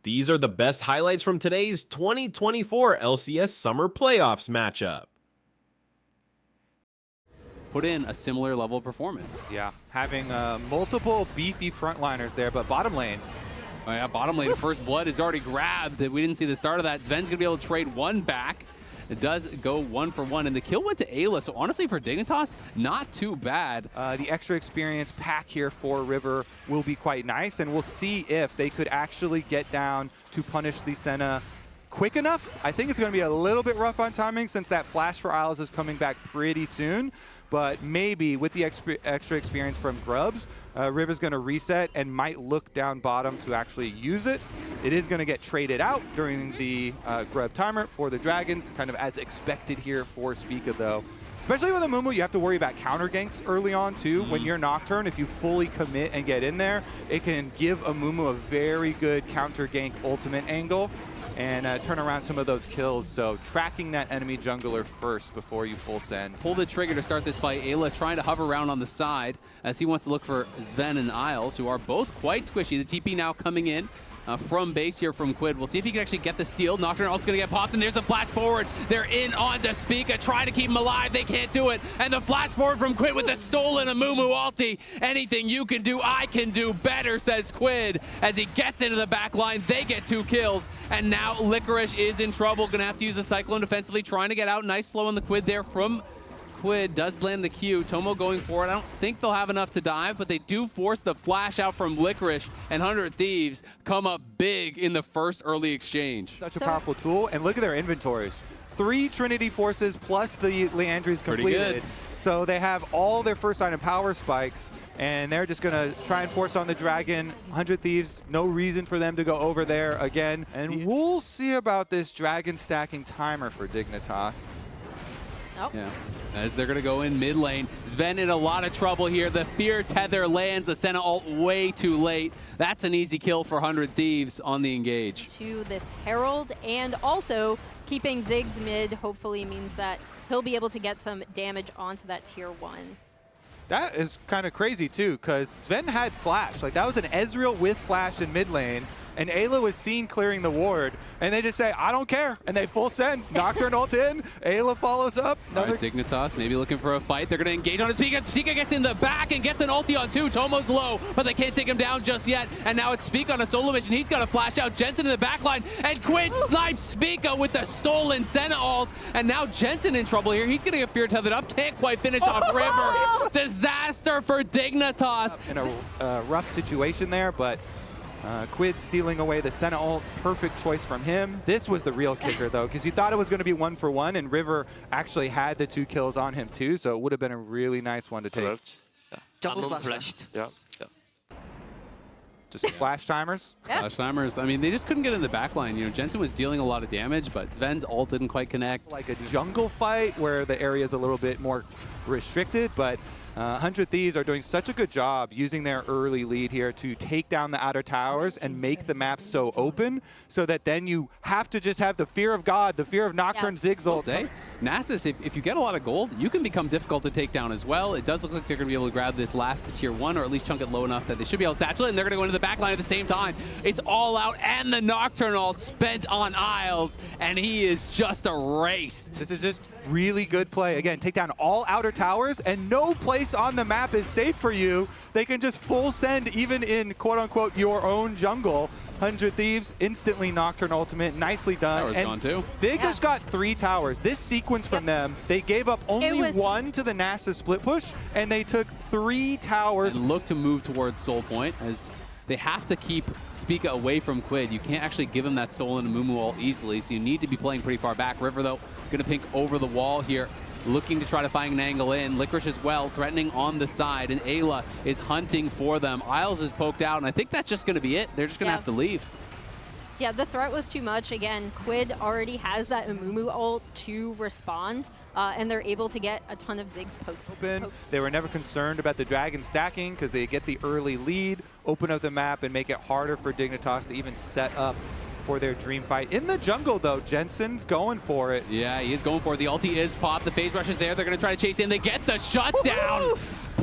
These are the best highlights from today's 2024 LCS Summer Playoffs matchup. Put in a similar level of performance. Yeah, having multiple beefy frontliners there, but bottom lane. Oh yeah, bottom lane, first blood is already grabbed. We didn't see the start of that. Sven's gonna be able to trade one back. It does go 1 for 1, and the kill went to Ayla, so honestly for Dignitas, not too bad. The extra experience pack here for River will be quite nice, and we'll see if they could actually get down to punish the Senna quick enough. I think it's going to be a little bit rough on timing since that flash for Isles is coming back pretty soon, but maybe with the extra experience from Grubs, River's going to reset and might look down bottom to actually use it. It is going to get traded out during the Grub timer for the Dragons, kind of as expected here for Spica though. Especially with Amumu, you have to worry about counter ganks early on too. When you're Nocturne, if you fully commit and get in there, it can give Amumu a very good counter gank ultimate angle and turn around some of those kills. So tracking that enemy jungler first before you full send. Pull the trigger to start this fight. Ayla trying to hover around on the side as he wants to look for Sven and Isles, who are both quite squishy. The TP now coming in from base here from Quid. We'll see if he can actually get the steal. Nocturne ult's gonna get popped, and there's a flash forward. They're in onto Spica, trying to keep him alive. They can't do it. And the flash forward from Quid with the stolen Amumu ulti. Anything you can do, I can do better, says Quid. As he gets into the back line, they get 2 kills. And now Licorice is in trouble. Gonna have to use a Cyclone defensively, trying to get out. Nice slow on the Quid there from Quid. Does land the Q. Tomo going for it. I don't think they'll have enough to dive, but they do force the flash out from Licorice, and 100 Thieves come up big in the first early exchange. Such a powerful tool, and look at their inventories. 3 Trinity Forces plus the Leandries completed. Pretty good. So they have all their first item power spikes, and they're just going to try and force on the Dragon. 100 Thieves, no reason for them to go over there again. And we'll see about this Dragon stacking timer for Dignitas. Nope. Yeah, as they're going to go in mid lane. Sven in a lot of trouble here. The Fear Tether lands the Senna ult way too late. That's an easy kill for 100 Thieves on the engage. To this Herald, and also keeping Ziggs mid hopefully means that he'll be able to get some damage onto that tier 1. That is kind of crazy too, because Sven had flash. Like that was an Ezreal with flash in mid lane, and Ayla was seen clearing the ward, and they just say, I don't care, and they full send. Nocturne ult in, Ayla follows up. All right, Dignitas maybe looking for a fight. They're going to engage on his Spica. Spica gets in the back and gets an ulti on 2. Tomo's low, but they can't take him down just yet. And now it's Spica on a solo mission. He's got to flash out Jensen in the back line, and Quid snipes Spica with the stolen Senna ult. And now Jensen in trouble here. He's going to get fear tethered up. Can't quite finish off River. Disaster for Dignitas. In a rough situation there, but Quid stealing away the Senna ult, perfect choice from him. This was the real kicker though, because you thought it was going to be 1 for 1, and River actually had the 2 kills on him too, so it would have been a really nice one to take. Double flashed. Yeah. Just flash timers. Yeah. Flash timers. I mean, they just couldn't get in the back line. You know, Jensen was dealing a lot of damage, but Sven's ult didn't quite connect. Like a jungle fight where the area is a little bit more restricted, but 100 Thieves are doing such a good job using their early lead here to take down the outer towers and make the map so open, so that then you have to just have the fear of God, the fear of Nocturne Ziggs ult. Say, Nasus, if you get a lot of gold, you can become difficult to take down as well. It does look like they're going to be able to grab this last tier 1, or at least chunk it low enough that they should be able to satchel it, and they're going to go into the back line at the same time. It's all out, and the Nocturne ult spent on Isles, and he is just erased. This is just really good play. Again, take down all outer towers, and no place on the map is safe for you. They can just full send even in quote-unquote your own jungle. 100 Thieves, instantly Nocturne ultimate, nicely done. Tower's and gone too. They just got 3 towers. This sequence from them, they gave up only 1 to the NASA split push, and they took 3 towers. And look to move towards Soul Point, as they have to keep Spica away from Quid. You can't actually give him that stolen Amumu ult easily, so you need to be playing pretty far back. River, though, going to pink over the wall here, looking to try to find an angle in. Licorice as well, threatening on the side, and Ayla is hunting for them. Isles is poked out, and I think that's just going to be it. They're just going to have to leave. Yeah, the threat was too much. Again, Quid already has that Amumu ult to respond, and they're able to get a ton of Ziggs pokes. They were never concerned about the Dragon stacking because they get the early lead, open up the map, and make it harder for Dignitas to even set up for their dream fight. In the jungle, though, Jensen's going for it. Yeah, he is going for it. The ulti is popped. The phase rush is there. They're going to try to chase in. They get the shutdown.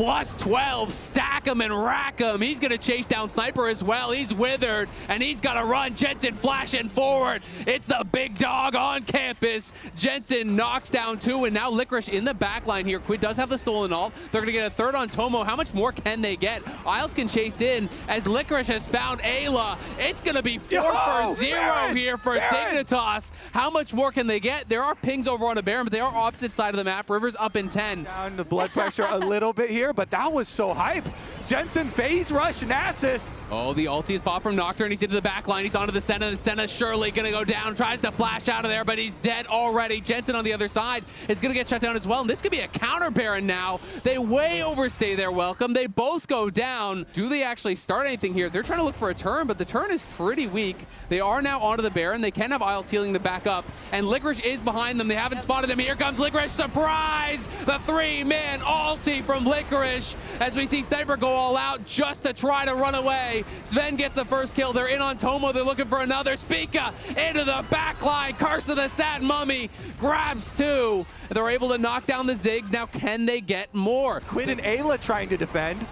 plus 12, stack him and rack him. He's gonna chase down Sniper as well. He's withered, and he's gotta run. Jensen flashing forward. It's the big dog on campus. Jensen knocks down 2, and now Licorice in the back line here. Quid does have the stolen ult. They're gonna get a third on Tomo. How much more can they get? Isles can chase in as Licorice has found Ayla. It's gonna be 4 for 0 here for Dignitas. How much more can they get? There are pings over on the Baron, but they are opposite side of the map. River's up in 10. Down the blood pressure a little bit here, but that was so hype. Jensen phase rush Nasus. Oh, the ulti is popped from Nocturne. He's into the back line. He's onto the Senna. The Senna's surely going to go down. Tries to flash out of there, but he's dead already. Jensen on the other side is going to get shut down as well. And this could be a counter Baron now. They way overstay their welcome. They both go down. Do they actually start anything here? They're trying to look for a turn, but the turn is pretty weak. They are now onto the Baron. They can have Isles healing the back up. And Licorice is behind them. They haven't spotted him. Here comes Licorice. Surprise! The 3-man ulti from Licorice as we see Sniper go all out just to try to run away. Sven gets the first kill. They're in on Tomo. They're looking for another. Spica into the back line. Curse of the Sad Mummy grabs 2. They're able to knock down the Ziggs. Now can they get more? Quid and Ayla trying to defend.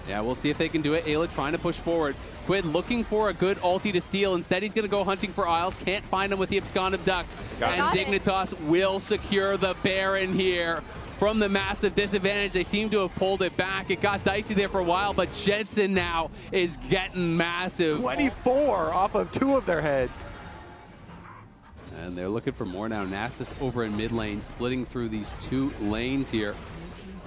Yeah, we'll see if they can do it. Ayla trying to push forward. Quid looking for a good ulti to steal. Instead, he's going to go hunting for Isles. Can't find him with the Abscond Abduct. And Dignitas will secure the Baron here. From the massive disadvantage, they seem to have pulled it back. It got dicey there for a while, but Jensen now is getting massive. 24 off of 2 of their heads. And they're looking for more now. Nasus over in mid lane, splitting through these 2 lanes here.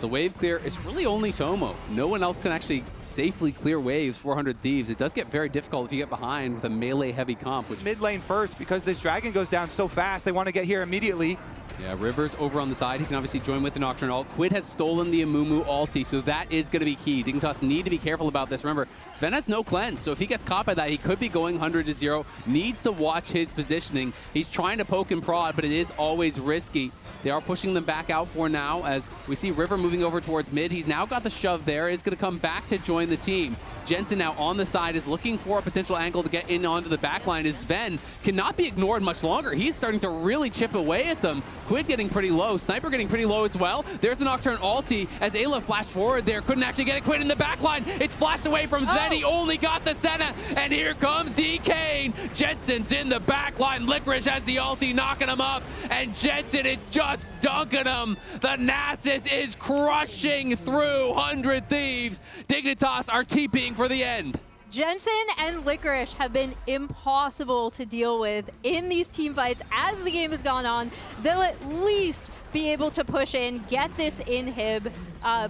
The wave clear is really only Tomo. No one else can actually safely clear waves, 400 Thieves. It does get very difficult if you get behind with a melee heavy comp. Which mid lane first, because this dragon goes down so fast, they want to get here immediately. Yeah, River's over on the side. He can obviously join with the Nocturne ult. Quid has stolen the Amumu ulti, so that is going to be key. Dignitas need to be careful about this. Remember, Sven has no cleanse, so if he gets caught by that, he could be going 100 to 0. Needs to watch his positioning. He's trying to poke and prod, but it is always risky. They are pushing them back out for now as we see River moving over towards mid. He's now got the shove there. He's going to come back to join the team. Jensen now on the side is looking for a potential angle to get in onto the back line as Sven cannot be ignored much longer. He's starting to really chip away at them. Quid getting pretty low. Sniper getting pretty low as well. There's the Nocturne ulti as Ayla flashed forward there. Couldn't actually get it. Quid in the back line. It's flashed away from Sven. He only got the Senna. And here comes DK. Jensen's in the back line. Licorice has the ulti knocking him up. And Jensen is just dunking him. The Nasus is crushing through 100 Thieves. Dignitas are TPing for the end. Jensen and Licorice have been impossible to deal with in these team fights. As the game has gone on, they'll at least be able to push in, get this inhib,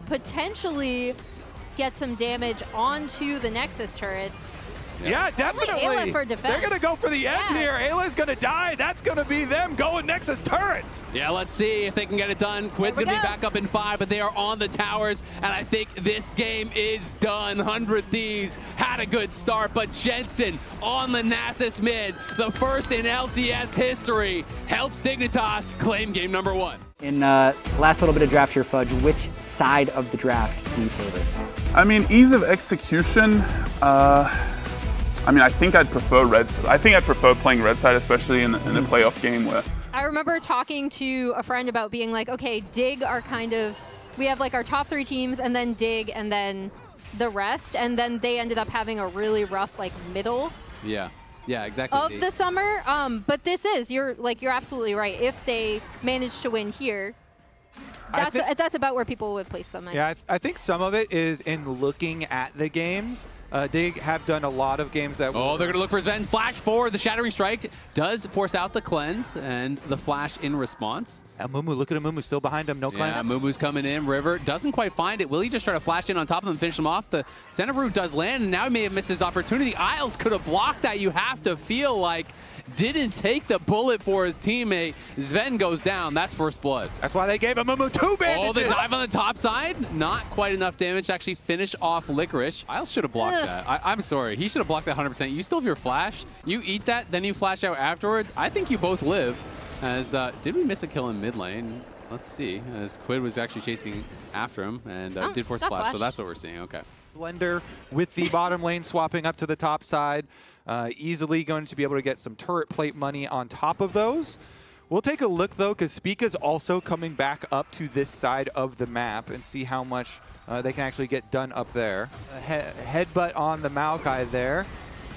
potentially get some damage onto the Nexus turrets. Yeah, definitely. Ayla for defense. They're going to go for the end here. Ayla's going to die. That's going to be them going Nexus turrets. Yeah, let's see if they can get it done. Quid's going to be back up in 5, but they are on the towers, and I think this game is done. 100 Thieves had a good start, but Jensen on the Nasus mid, the first in LCS history, helps Dignitas claim game number 1. In last little bit of draft here, Fudge, which side of the draft do you favor? I mean, ease of execution, I mean, I think I'd prefer red. I think I'd prefer playing red side, especially in a playoff game where. I remember talking to a friend about being like, okay, Dig are kind of, we have like our top 3 teams and then Dig and then the rest, and then they ended up having a really rough like middle. Yeah. Yeah, exactly. Of the summer, but this is, you're absolutely right. If they manage to win here, that's about where people would place them. Yeah, I think some of it is in looking at the games. They have done a lot of games that. Oh, they're going to look for Sven. Flash forward. The Shattering Strike does force out the cleanse and the flash in response. Amumu, look at Amumu still behind him. No cleanse. Yeah, Amumu's coming in. River doesn't quite find it. Will he just try to flash in on top of him and finish him off? The center root does land, and now he may have missed his opportunity. Isles could have blocked that. You have to feel like didn't take the bullet for his teammate. Sven goes down. That's first blood. That's why they gave Amumu 2 bandages. Oh, the dive on the top side. Not quite enough damage to actually finish off Licorice. Isles should have blocked that. I'm sorry. He should have blocked that 100%. You still have your flash. You eat that, then you flash out afterwards. I think you both live. As did we miss a kill in mid lane? Let's see. As Quid was actually chasing after him and did force flash. So that's what we're seeing. Okay. Blender with the bottom lane swapping up to the top side. Easily going to be able to get some turret plate money on top of those. We'll take a look, though, because Spica's also coming back up to this side of the map and see how much they can actually get done up there. Headbutt on the Maokai there.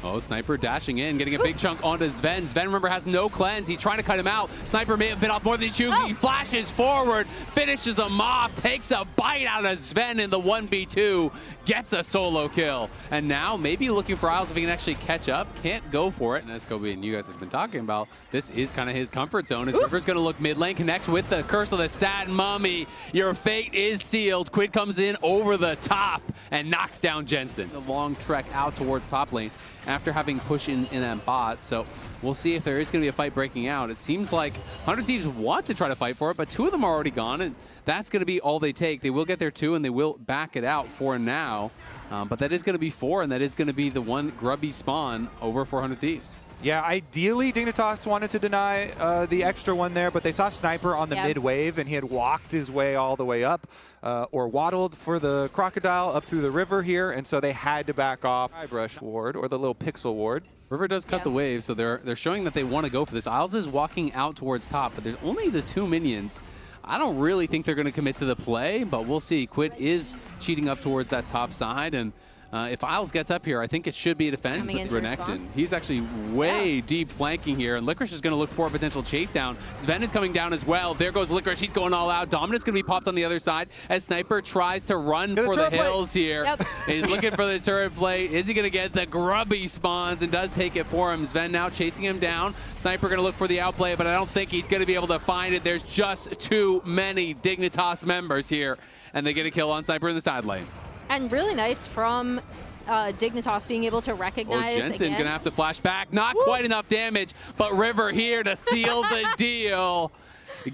Oh, Sniper dashing in, getting a big chunk onto Sven. Sven, remember, has no cleanse. He's trying to cut him out. Sniper may have bit off more than he chewed. He flashes forward, finishes him off, takes a bite out of Sven in the 1v2, gets a solo kill. And now maybe looking for Isles if he can actually catch up. Can't go for it. And as Kobe and you guys have been talking about, this is kind of his comfort zone. As River's going to look mid lane, connects with the Curse of the Sad Mummy. Your fate is sealed. Quid comes in over the top and knocks down Jensen. The long trek out towards top lane after having pushed in that bot. So we'll see if there is going to be a fight breaking out. It seems like 100 Thieves want to try to fight for it, but 2 of them are already gone, and that's going to be all they take. They will get their 2, and they will back it out for now. But that is going to be 4, and that is going to be the one grubby spawn over 400 Thieves. Yeah, ideally Dignitas wanted to deny the extra one there, but they saw Sniper on the mid wave, and he had walked his way all the way up, or waddled for the Crocodile up through the river here, and so they had to back off. Eyebrush ward, or the little pixel ward. River does cut the wave, so they're showing that they want to go for this. Isles is walking out towards top, but there's only the 2 minions. I don't really think they're going to commit to the play, but we'll see. Quid is cheating up towards that top side, and if Isles gets up here, I think it should be a defense, but Renekton, he's actually way deep flanking here, and Licorice is going to look for a potential chase down. Sven is coming down as well. There goes Licorice. He's going all out. Dominant's going to be popped on the other side as Sniper tries to run for the hills here. He's looking for the turret plate. Is he going to get the grubby spawns, and does take it for him. Sven now chasing him down. Sniper going to look for the outplay, but I don't think he's going to be able to find it. There's just too many Dignitas members here, and they get a kill on Sniper in the side lane. And really nice from Dignitas being able to recognize Jensen gonna have to flash back. Not quite enough damage, but River here to seal the deal.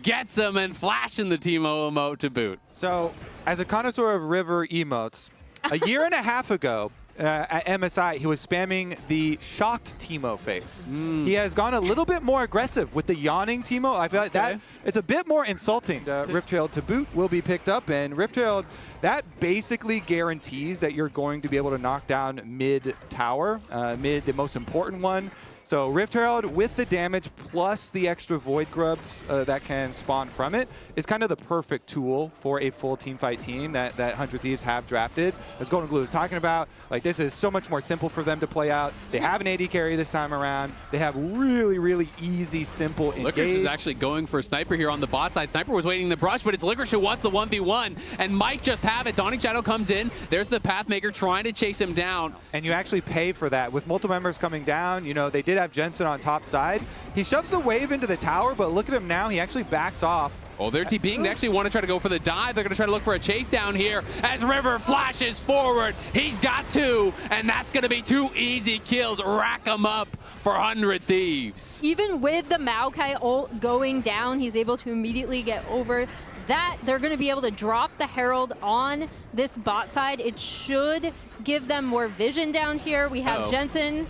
Gets him and flashing the Teemo emote to boot. So, as a connoisseur of River emotes, a year and a half ago, at MSI, he was spamming the shocked Teemo face. He has gone a little bit more aggressive with the yawning Teemo. I feel like that it's a bit more insulting. Rifttrail to boot will be picked up, and Rifttrail, that basically guarantees that you're going to be able to knock down mid tower, mid the most important one. So Rift Herald with the damage plus the extra Void Grubs that can spawn from it is kind of the perfect tool for a full teamfight team that 100 Thieves have drafted. As Golden Glue was talking about, like this is so much more simple for them to play out. They have an AD carry this time around. They have really, really easy, simple engage. Licorice is actually going for Sniper here on the bot side. Sniper was waiting the brush, but it's Licorice who wants the 1v1, and might just have it. Dawning Shadow comes in. There's the Pathmaker trying to chase him down. And you actually pay for that. With multiple members coming down, you know, they did have Jensen on top side. He shoves the wave into the tower, but look at him now. He actually backs off. Oh, they're TPing. They actually want to try to go for the dive. They're going to try to look for a chase down here as River flashes forward. He's got 2, and that's going to be 2 easy kills. Rack them up for 100 Thieves. Even with the Maokai ult going down, he's able to immediately get over that. They're going to be able to drop the Herald on this bot side. It should give them more vision down here. We have Jensen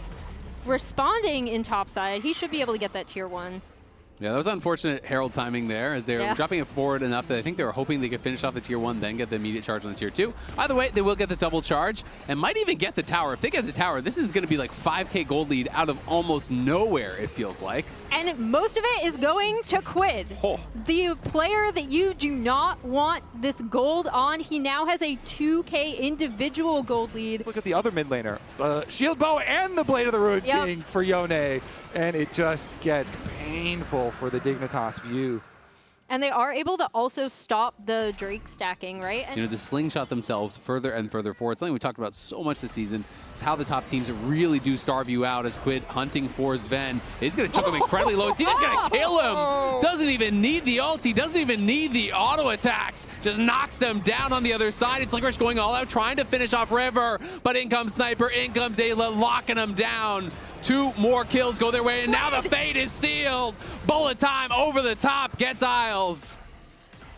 responding in top side. He should be able to get that tier 1. Yeah, that was unfortunate Herald timing there, as they were dropping it forward enough that I think they were hoping they could finish off the tier 1, then get the immediate charge on the tier 2. Either way, they will get the double charge and might even get the tower. If they get the tower, this is going to be like 5k gold lead out of almost nowhere, it feels like. And most of it is going to Quid. The player that you do not want this gold on, he now has a 2k individual gold lead. Look at the other mid laner. Shield Bow and the Blade of the Ruined King for Yone. And it just gets painful for the Dignitas view. And they are able to also stop the Drake stacking, right? And you know, to slingshot themselves further and further forward. Something we talked about so much this season is how the top teams really do starve you out, as Quid hunting for Sven. He's going to chuck him incredibly low. He's going to kill him. Doesn't even need the ult. He doesn't even need the auto attacks. Just knocks them down on the other side. It's Licorice going all out, trying to finish off River. But in comes Sniper, in comes Ayla, locking him down. 2 more kills go their way, and now the fate is sealed. Bullet time over the top gets Isles.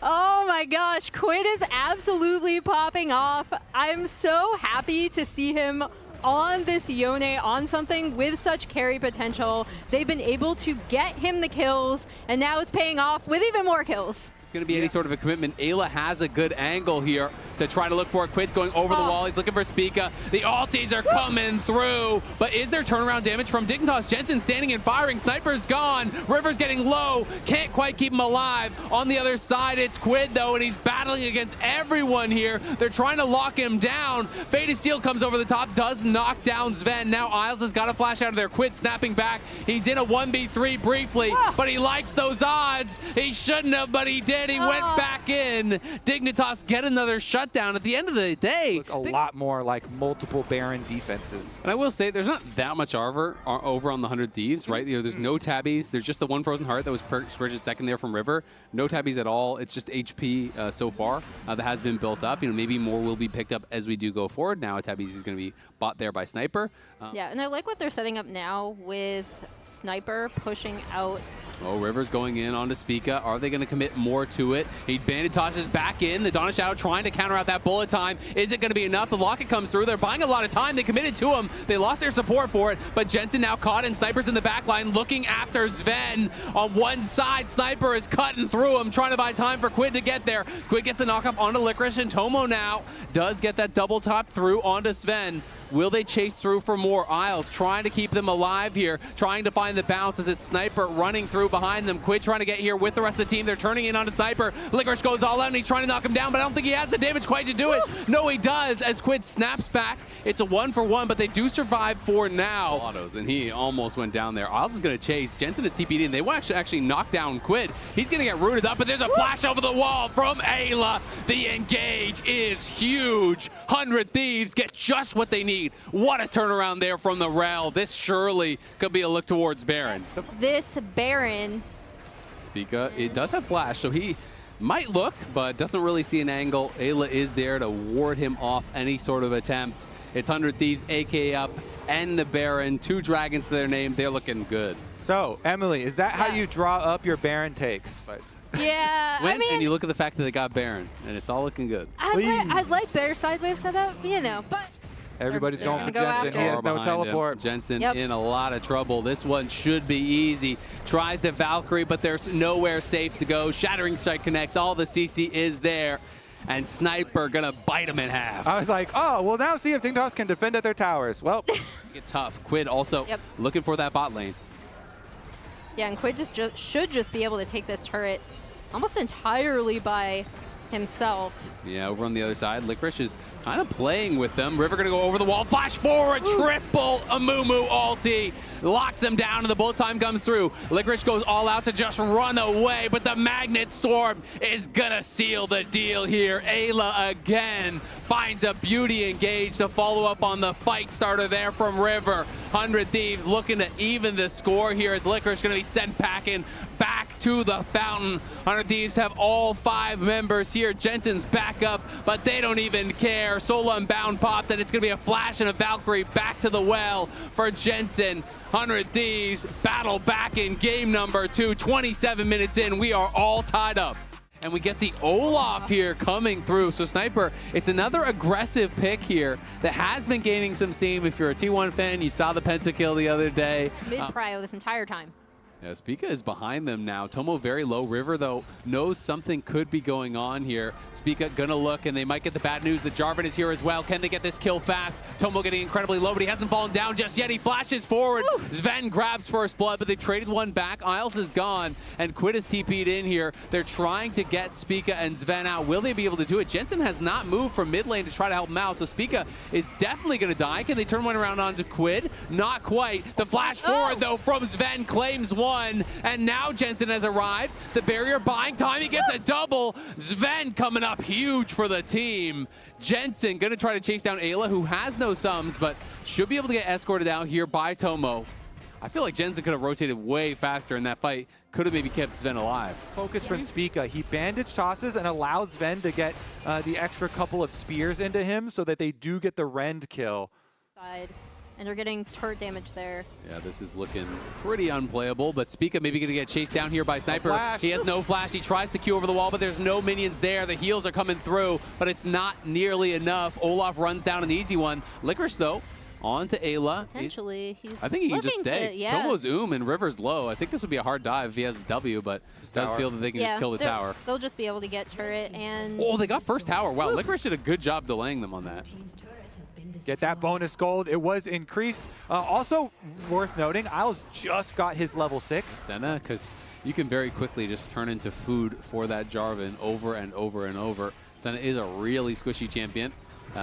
Oh my gosh, Quid is absolutely popping off. I'm so happy to see him on this Yone, on something with such carry potential. They've been able to get him the kills, and now it's paying off with even more kills. It's going to be any sort of a commitment. Ayla has a good angle here to try to look for it. Quid's going over the wall. He's looking for Spica. The ultis are coming through, but is there turnaround damage from Dignitas? Jensen standing and firing. Sniper's gone. River's getting low. Can't quite keep him alive. On the other side, it's Quid, though, and he's battling against everyone here. They're trying to lock him down. Faded Steel comes over the top, does knock down Sven. Now Isles has got a flash out of there. Quid snapping back. He's in a 1v3 briefly, but he likes those odds. He shouldn't have, but he did. He went back in. Dignitas get another shutdown. At the end of the day, Look a lot more like multiple Baron defenses. and I will say, there's not that much over on the 100 Thieves, right? There's no tabbies. There's just the one Frozen Heart that was purchased second there from River. No tabbies at all. It's just HP so far that has been built up. Maybe more will be picked up as we do go forward. Now tabbies is going to be bought there by Sniper. Yeah, and I like what they're setting up now with Sniper pushing out. Oh, River's going in onto Spica. Are they going to commit more to it? Bandit tosses back in. The Donna Shadow trying to counter out that bullet time. Is it going to be enough? The locket comes through. They're buying a lot of time. They committed to him. They lost their support for it, but Jensen now caught, and Sniper's in the back line looking after Sven. On one side, Sniper is cutting through him, trying to buy time for Quid to get there. Quid gets the knock up onto Licorice, and Tomo now does get that double top through onto Sven. Will they chase through for more? Isles trying to keep them alive here, trying to find the bounce as it's Sniper running through behind them. Quid trying to get here with the rest of the team. They're turning in onto Sniper. Licorice goes all out and he's trying to knock him down, but I don't think he has the damage quite to do it. No, he does as Quid snaps back. It's a 1-for-1, but they do survive for now. Autos, and he almost went down there. Isles is going to chase. Jensen is TP'd in. They want to actually knock down Quid. He's going to get rooted up, but there's a flash over the wall from Ayla. The engage is huge. 100 Thieves get just what they need. What a turnaround there from the Rel. This surely could be a look towards Baron. This Baron. Spica, it does have flash, so he might look, but doesn't really see an angle. Ayla is there to ward him off any sort of attempt. It's 100 Thieves, AK up, and the Baron. 2 dragons to their name. They're looking good. So, Emily, is that how you draw up your Baron takes? Yeah, Win, I mean, and you look at the fact that they got Baron, and it's all looking good. I'd like better side wave setup, but Everybody's going for They're gonna go Jensen. He after has no Behind him. teleport. Jensen Yep. in a lot of trouble. This one should be easy. Tries the Valkyrie, but there's nowhere safe to go. Shattering Strike connects. All the CC is there. And Sniper gonna bite him in half. I was like, oh, we'll now see if Dignitas can defend at their towers. Well, Get tough. Quid also looking for that bot lane. yeah, and Quid should just be able to take this turret almost entirely by himself. Yeah, over on the other side, Licorice is kind of playing with them. River gonna go over the wall, flash forward, triple Amumu ulti, locks them down, and the bullet time comes through. Licorice goes all out to just run away, but the Magnet Storm is gonna seal the deal here. Ayla again finds a beauty engage to follow up on the fight starter there from River. 100 Thieves looking to even the score here as Licorice gonna be sent packing back to the fountain. 100 Thieves have all 5 members here. Jensen's back up, but they don't even care. Sola Unbound popped, and it's going to be a flash and a Valkyrie back to the well for Jensen. 100 Thieves battle back in game number 2. 27 minutes in, we are all tied up. And we get the Olaf here coming through. So Sniper, it's another aggressive pick here that has been gaining some steam. If you're a T1 fan, you saw the pentakill the other day. Mid-prio this entire time. Yeah, Spica is behind them now. Tomo very low. River, though, knows something could be going on here. Spica gonna look, and they might get the bad news that Jarvan is here as well. Can they get this kill fast? Tomo getting incredibly low, but he hasn't fallen down just yet. He flashes forward. Woo! Sven grabs first blood, but they traded one back. Isles is gone, and Quid is TP'd in here. They're trying to get Spica and Sven out. Will they be able to do it? Jensen has not moved from mid lane to try to help him out, so Spica is definitely gonna die. Can they turn one around onto Quid? Not quite. The flash forward, though, from Sven claims one. And now Jensen has arrived. The barrier buying time. He gets a double. Sven coming up huge for the team. Jensen going to try to chase down Ayla, who has no sums, but should be able to get escorted out here by Tomo. I feel like Jensen could have rotated way faster in that fight. Could have maybe kept Sven alive. Focus from Spica. He bandage tosses and allows Sven to get the extra couple of spears into him so that they do get the rend kill. And they're getting turret damage there. Yeah, this is looking pretty unplayable, but Spica maybe going to get chased down here by Sniper. He has no flash. He tries to Q over the wall, but there's no minions there. The heals are coming through, but it's not nearly enough. Olaf runs down an easy one. Licorice, though, On to Ayla. Potentially, he's I think he can just looking stay. to, yeah. Tomo's and River's low. I think this would be a hard dive if he has a W, but it does feel that they can just kill the tower. They'll just be able to get turret and... Oh, they got first tower. Wow, Licorice did a good job delaying them on that. Get that bonus gold. It was increased. Also worth noting, Isles just got his level 6. Senna, because you can very quickly just turn into food for that Jarvan over and over and over. Senna is a really squishy champion.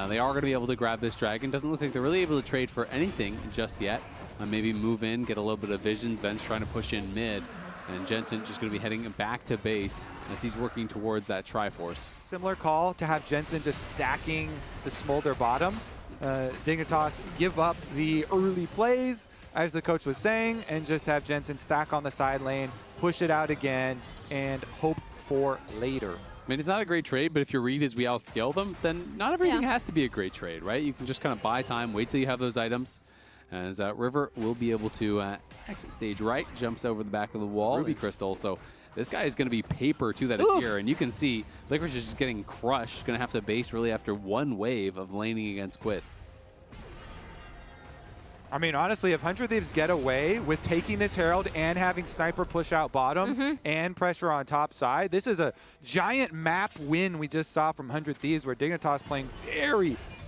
They are going to be able to grab this dragon. Doesn't look like they're really able to trade for anything just yet. Maybe move in, get a little bit of vision. Sven's trying to push in mid. And Jensen just going to be heading back to base as he's working towards that Triforce. Similar call to have Jensen just stacking the Smolder bottom. Dignitas give up the early plays, as the coach was saying, and just have Jensen stack on the side lane, push it out again, and hope for later. I mean, it's not a great trade, but if your read is we outscale them, then not everything has to be a great trade, right? You can just kind of buy time, wait till you have those items. As River will be able to exit stage right, jumps over the back of the wall. Ruby Crystal, so this guy is going to be paper to that here, and you can see Licorice is just getting crushed. Going to have to base really after one wave of laning against Quid. I mean, honestly, if 100 Thieves get away with taking this Herald and having Sniper push out bottom and pressure on top side, this is a giant map win we just saw from 100 Thieves, where Dignitas playing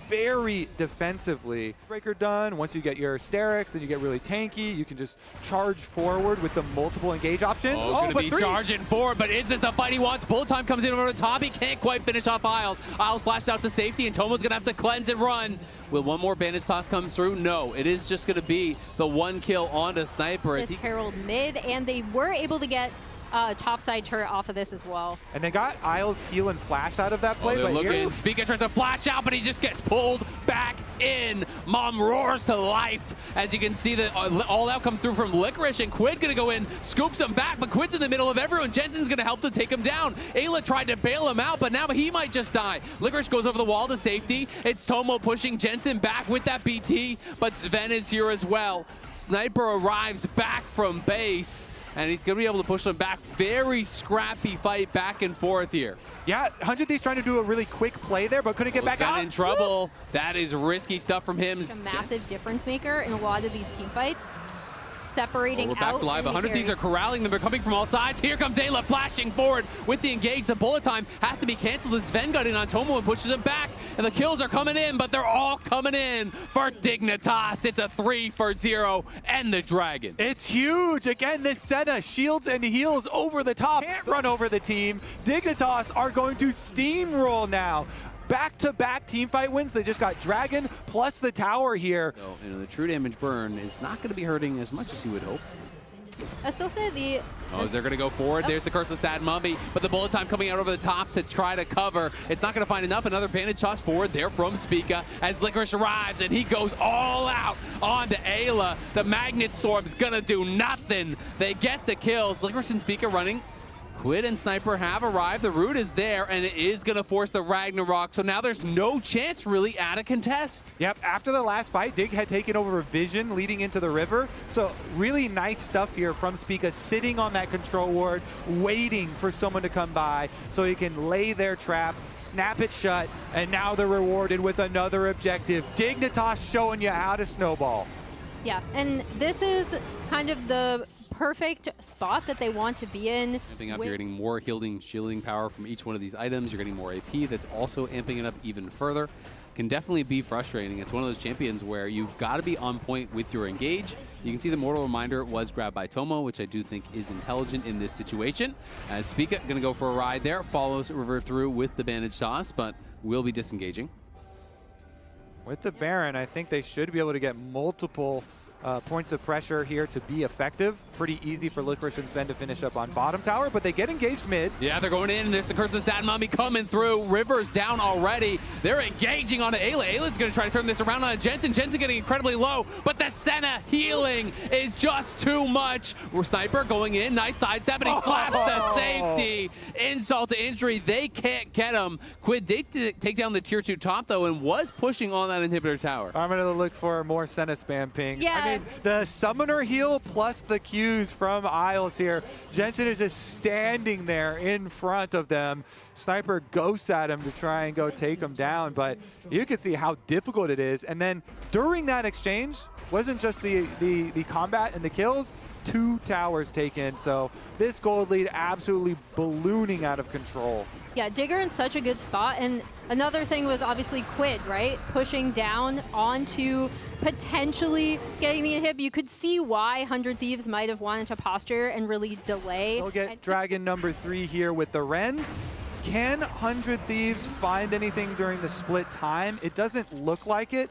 very defensively. Breaker done. Once you get your Sterix, then you get really tanky. You can just charge forward with the multiple engage options. Oh, gonna be charging forward, but is this the fight he wants? Bullet time comes in over the top. He can't quite finish off Isles. Isles flashed out to safety, and Tomo's gonna have to cleanse and run. Will one more bandage toss come through? No, it is just gonna be the one kill onto Sniper. This Herald mid, and they were able to get topside turret off of this as well. And they got Isles heal and flash out of that play. They're looking. Speaker tries to flash out, but he just gets pulled back in. Mom roars to life. As you can see, that all out comes through from Licorice, and Quid gonna go in, scoops him back, but Quid's in the middle of everyone. Jensen's gonna help to take him down. Ayla tried to bail him out, but now he might just die. Licorice goes over the wall to safety. It's Tomo pushing Jensen back with that BT, but Sven is here as well. Sniper arrives back from base, and he's going to be able to push them back. Very scrappy fight back and forth here. Yeah, 100 Thieves trying to do a really quick play there, but couldn't get back out. In trouble. That is risky stuff from him. A massive difference maker in a lot of these team fights. Separating we're back out. live. 100 Thieves are corralling them. They're coming from all sides. Here comes Ayla flashing forward with the engage. The bullet time has to be canceled, and Sven got in on Tomo and pushes him back. And the kills are coming in, but they're all coming in for Dignitas. It's a 3-for-0 and the Dragon. It's huge. Again, this Senna shields and heals over the top. Can't run over the team. Dignitas are going to steamroll now. Back-to-back teamfight wins. They just got Dragon plus the tower here. So, the true damage burn is not going to be hurting as much as you would hope. I still say the... Oh, they're going to go forward. There's the Curse of the Sad Mummy, but the bullet time coming out over the top to try to cover. It's not going to find enough. Another bandage toss forward there from Spica as Licorice arrives, and he goes all out onto Ayla. The Magnet Storm's going to do nothing. They get the kills. Licorice and Spica running. Quid and Sniper have arrived. The root is there, and it is going to force the Ragnarok. So now there's no chance really at a contest. Yep, after the last fight, Dig had taken over Vision leading into the river. So really nice stuff here from Spica, sitting on that control ward, waiting for someone to come by so he can lay their trap, snap it shut, and now they're rewarded with another objective. Dignitas showing you how to snowball. Yeah, and this is kind of the perfect spot that they want to be in. Amping up, you're getting more shielding power from each one of these items. You're getting more AP. That's also amping it up even further. Can definitely be frustrating. It's one of those champions where you've got to be on point with your engage. You can see the Mortal Reminder was grabbed by Tomo, which I do think is intelligent in this situation. As Spica going to go for a ride there, follows River through with the bandage toss, but will be disengaging. With the Baron, I think they should be able to get multiple points of pressure here to be effective. Pretty easy for Licorice and Sven to finish up on bottom tower, but they get engaged mid. Yeah, they're going in. There's the Curse of the Sad Mummy coming through. River's down already. They're engaging onto Ayla. Ayla's going to try to turn this around on Jensen. Jensen getting incredibly low, but the Senna healing is just too much. Sniper going in. Nice sidestep, and he flashed the safety. Insult to injury. They can't get him. Quid did take down the tier 2 top, though, and was pushing on that inhibitor tower. I'm going to look for more Senna spam ping. Yeah, mean, the summoner heal plus the Qs from Isles here. Jensen is just standing there in front of them. Sniper ghosts at him to try and go take him down, but you can see how difficult it is. And then during that exchange, wasn't just the combat and the kills, 2 towers taken. So this gold lead absolutely ballooning out of control. Yeah, Digger in such a good spot. And another thing was obviously Quid, right? Pushing down onto potentially getting the inhib. You could see why 100 Thieves might have wanted to posture and really delay. They'll get Dragon number 3 here with the Ren. Can 100 Thieves find anything during the split time? It doesn't look like it.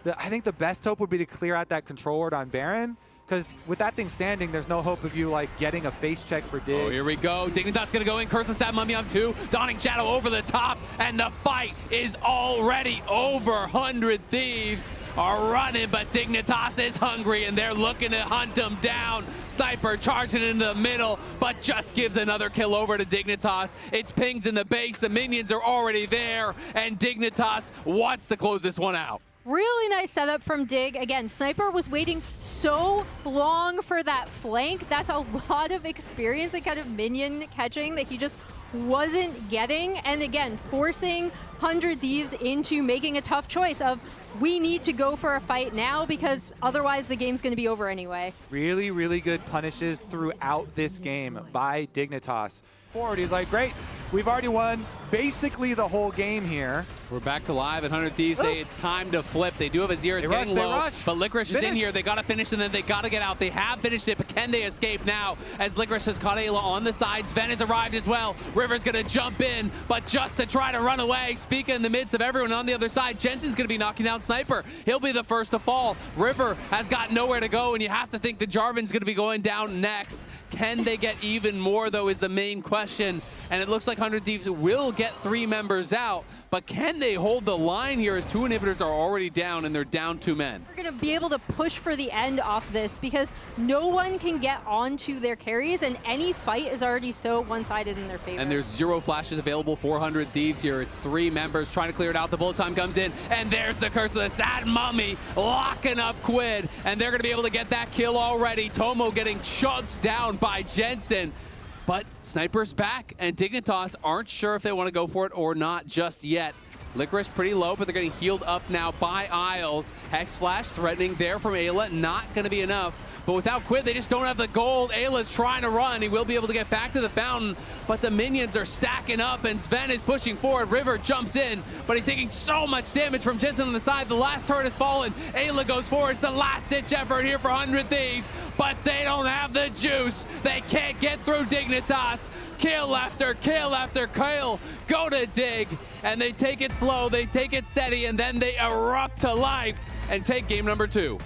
I think the best hope would be to clear out that control ward on Baron, because with that thing standing, there's no hope of you like getting a face check for Dig. Oh, here we go. Dignitas gonna go in, curse the Sad Mummy on 2, Dawning Shadow over the top, and the fight is already over. 100 Thieves are running, but Dignitas is hungry, and they're looking to hunt him down. Sniper charging into the middle, but just gives another kill over to Dignitas. It's pings in the base, the minions are already there, and Dignitas wants to close this one out. Really nice setup from Dig. Again, Sniper was waiting so long for that flank. That's a lot of experience and kind of minion catching that he just wasn't getting. And again, forcing 100 Thieves into making a tough choice of, we need to go for a fight now because otherwise the game's going to be over anyway. Really, really good punishes throughout this game by Dignitas. Forward, he's like, great, we've already won basically the whole game here. We're back to live, and 100 Thieves say it's time to flip. They do have a Azir, it's getting low, but Licorice is in here. They got to finish, and then they got to get out. They have finished it, but can they escape now? As Licorice has caught Ayla on the side, Sven has arrived as well. River's going to jump in, but just to try to run away. Spica in the midst of everyone on the other side. Jensen's going to be knocking down Sniper. He'll be the first to fall. River has got nowhere to go, and you have to think the Jarvan's going to be going down next. Can they get even more, though, is the main question. And it looks like 100 Thieves will get 3 members out, but can they hold the line here as 2 inhibitors are already down and they're down 2 men? We're going to be able to push for the end off this because no one can get onto their carries, and any fight is already so one-sided in their favor. And there's 0 flashes available for 100 Thieves here. It's 3 members trying to clear it out. The bullet time comes in, and there's the curse of the Sad Mummy locking up Quid, and they're going to be able to get that kill already. Tomo getting chugged down by Jensen. But Sniper's back, and Dignitas aren't sure if they want to go for it or not just yet. Licorice pretty low, but they're getting healed up now by Isles. Hex Flash threatening there from Ayla, not going to be enough. But without Quid, they just don't have the gold. Ayla's trying to run. He will be able to get back to the fountain, but the minions are stacking up, and Sven is pushing forward. River jumps in, but he's taking so much damage from Jensen on the side. The last turret has fallen. Ayla goes forward. It's a last-ditch effort here for 100 Thieves, but they don't have the juice. They can't get through Dignitas. Kill after kill after kill go to Dig, and they take it slow, they take it steady, and then they erupt to life and take game number 2.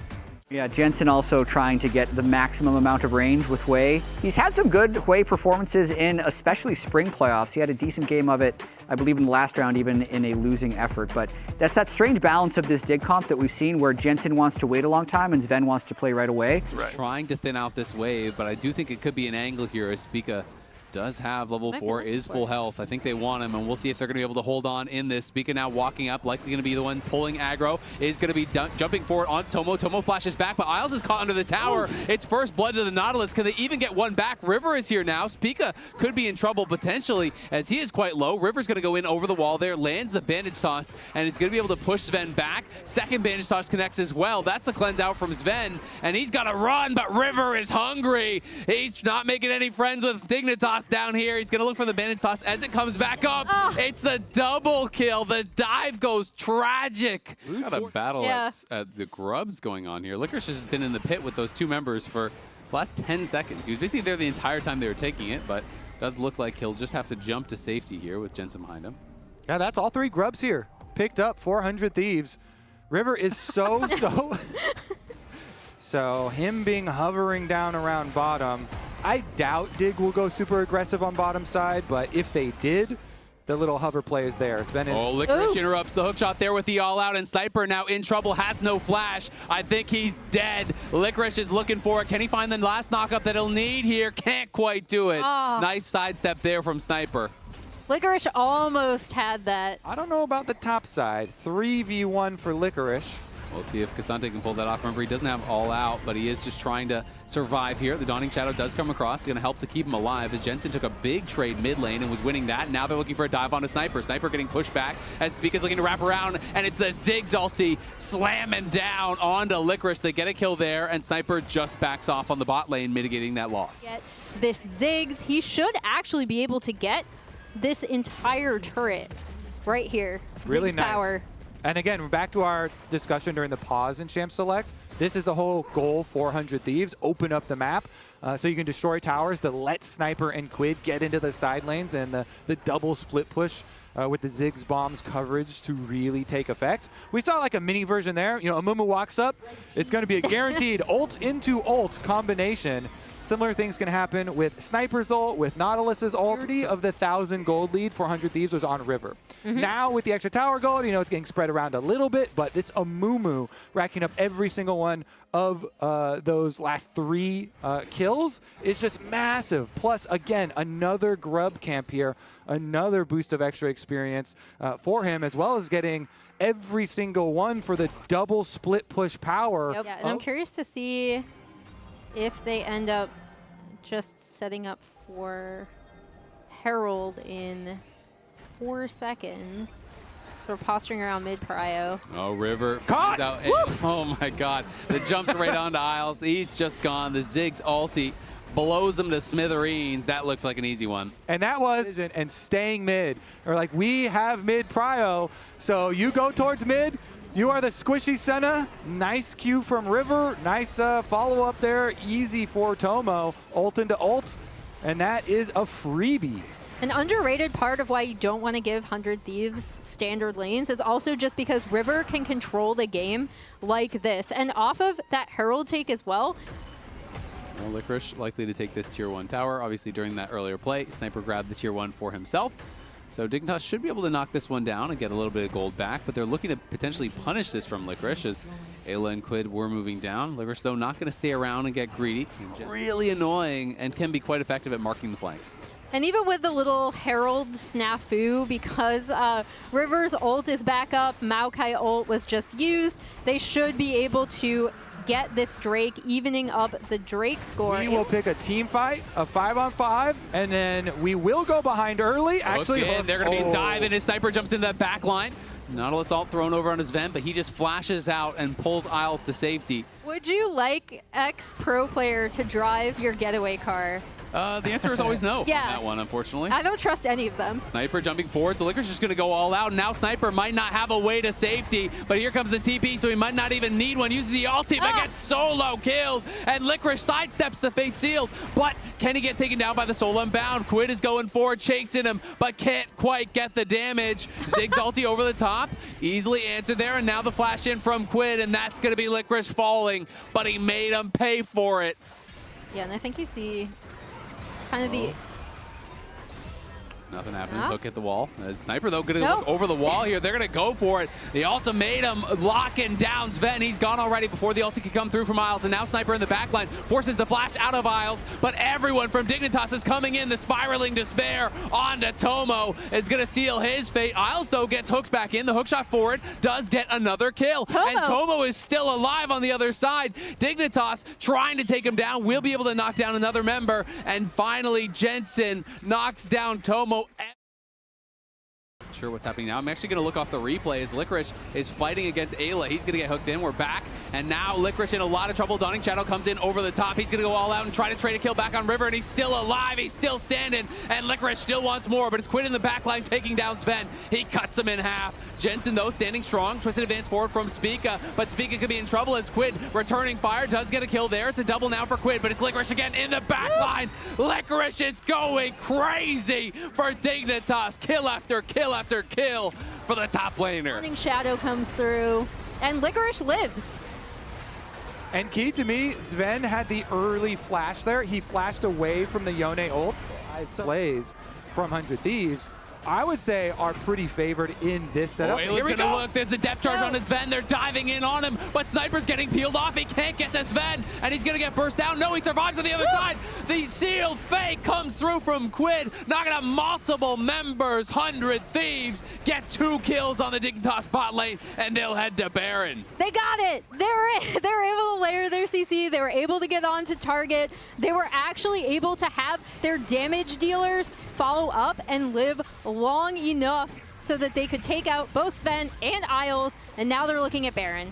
Yeah, Jensen also trying to get the maximum amount of range with Hui. He's had some good Hui performances in especially spring playoffs. He had a decent game of it, I believe, in the last round, even in a losing effort. But that's that strange balance of this Dig comp that we've seen where Jensen wants to wait a long time and Sven wants to play right away. Right. Trying to thin out this wave, but I do think it could be an angle here as Spica does have level 4, is full health. I think they want him, and we'll see if they're going to be able to hold on in this. Spica now walking up, likely going to be the one pulling aggro, is going to be jumping forward on Tomo. Tomo flashes back, but Isles is caught under the tower. It's first blood to the Nautilus. Can they even get one back? River is here now. Spica could be in trouble potentially as he is quite low. River's going to go in over the wall there, lands the bandage toss, and is going to be able to push Sven back. Second bandage toss connects as well. That's a cleanse out from Sven, and he's got to run, but River is hungry. He's not making any friends with Dignitas down here. He's going to look for the bandage toss as it comes back up. It's the double kill. The dive goes tragic. Got a battle at the grubs going on here. Licorice has been in the pit with those 2 members for the last 10 seconds. He was basically there the entire time they were taking it, but does look like he'll just have to jump to safety here with Jensen behind him. Yeah, that's all 3 grubs here. Picked up 400 Thieves. River is so so him being hovering down around bottom. I doubt Dig will go super aggressive on bottom side, but if they did, the little hover play is there. Licorice interrupts the hook shot there with the all-out, and Sniper now in trouble, has no flash. I think he's dead. Licorice is looking for it. Can he find the last knockup that he'll need here? Can't quite do it. Nice sidestep there from Sniper. Licorice almost had that. I don't know about the top side. 3v1 for Licorice. We'll see if Cassante can pull that off. Remember, he doesn't have all out, but he is just trying to survive here. The Dawning Shadow does come across. He's going to help to keep him alive as Jensen took a big trade mid lane and was winning that. Now they're looking for a dive onto Sniper. Sniper getting pushed back as Spica's looking to wrap around, and it's the Ziggs ulti slamming down onto Licorice. They get a kill there, and Sniper just backs off on the bot lane, mitigating that loss. Get this Ziggs. He should actually be able to get this entire turret right here. Really Ziggs nice. power. And again, we're back to our discussion during the pause in Champ Select. This is the whole goal, 400 Thieves, open up the map so you can destroy towers to let Sniper and Quid get into the side lanes, and the double split push with the Ziggs bombs coverage to really take effect. We saw like a mini version there. You know, Amumu walks up. It's going to be a guaranteed ult into ult combination. Similar things can happen with Sniper's ult, with Nautilus's ult. Of the 1,000 gold lead, 400 Thieves was on River. Now with the extra tower gold, you know, it's getting spread around a little bit, but this Amumu racking up every single one of those last 3 kills is just massive. Plus, again, another grub camp here, another boost of extra experience for him, as well as getting every single one for the double split push power. Yep. Yeah, and I'm curious to see if they end up just setting up for Herald in 4 seconds. Sort of posturing around mid prio. Oh, River. Caught! Out. Oh my God. The jumps right onto Isles. He's just gone. The Ziggs ulti blows him to smithereens. That looked like an easy one. And that was, and staying mid. Or like, we have mid prio, so you go towards mid. You are the squishy Senna. Nice Q from River. Nice follow-up there. Easy for Tomo. Ult into ult. And that is a freebie. An underrated part of why you don't want to give 100 Thieves standard lanes is also just because River can control the game like this. And off of that Herald take as well. Well, Licorice likely to take this tier 1 tower. Obviously, during that earlier play, Sniper grabbed the tier 1 for himself. So Dignitas should be able to knock this one down and get a little bit of gold back, but they're looking to potentially punish this from Licorice as Ayla and Quid were moving down. Licorice, though, not going to stay around and get greedy. Really annoying and can be quite effective at marking the flanks. And even with the little Herald snafu, because River's ult is back up, Maokai ult was just used, they should be able to get this Drake, evening up the Drake score. We will pick a team fight, a 5-on-5, and then we will go behind early. Actually, they're going to be diving. His Sniper jumps into that back line. Nautilus ult thrown over on his vent, but he just flashes out and pulls Isles to safety. Would you like ex-pro player to drive your getaway car? The answer is always no on Yeah. that one, unfortunately. I don't trust any of them. Sniper jumping forward, so Licorice just going to go all out. Now Sniper might not have a way to safety, but here comes the TP, so he might not even need one. Uses the ulti, but gets solo killed, and Licorice sidesteps the Fate Sealed, but can he get taken down by the Soul Unbound? Quid is going forward, chasing him, but can't quite get the damage. Ziggs ulti over the top, easily answered there, and now the flash in from Quid, and that's going to be Licorice falling, but he made him pay for it. Yeah, and I think you see kind of the... Nothing happening. Hook hit the wall. Sniper, though, going to look over the wall here. They're going to go for it. The ultimatum locking down Sven. He's gone already before the ulti could come through from Isles. And now Sniper in the backline forces the flash out of Isles. But everyone from Dignitas is coming in. The spiraling despair onto Tomo is going to seal his fate. Isles, though, gets hooked back in. The hook shot forward does get another kill. And Tomo is still alive on the other side. Dignitas trying to take him down. Will be able to knock down another member. And finally, Jensen knocks down Tomo. Sure what's happening now. I'm actually going to look off the replay as Licorice is fighting against Ayla. He's going to get hooked in. We're back. And now Licorice in a lot of trouble. Dawning Shadow comes in over the top. He's going to go all out and try to trade a kill back on River. And he's still alive. He's still standing. And Licorice still wants more. But it's Quid in the back line taking down Sven. He cuts him in half. Jensen, though, standing strong. Twisted advance forward from Spica. But Spica could be in trouble as Quid returning fire. Does get a kill there. It's a double now for Quid. But it's Licorice again in the back line. Licorice is going crazy for Dignitas. Kill after kill after kill for the top laner. Dawning Shadow comes through, and Licorice lives. And key to me, Sven had the early flash there. He flashed away from the Yone ult. Plays from 100 Thieves. I would say, are pretty favored in this setup. Here we go. Look, there's the depth charge on his Sven. They're diving in on him, but Sniper's getting peeled off. He can't get to Sven, and he's gonna get burst down. No, he survives on the other side. The sealed fake comes through from Quid, knocking out multiple members. 100 Thieves get 2 kills on the Dignitas bot lane, and they'll head to Baron. They got it. They're able to layer their CC. They were able to get onto target. They were actually able to have their damage dealers follow up and live long enough so that they could take out both Sven and Isles, and now they're looking at Baron.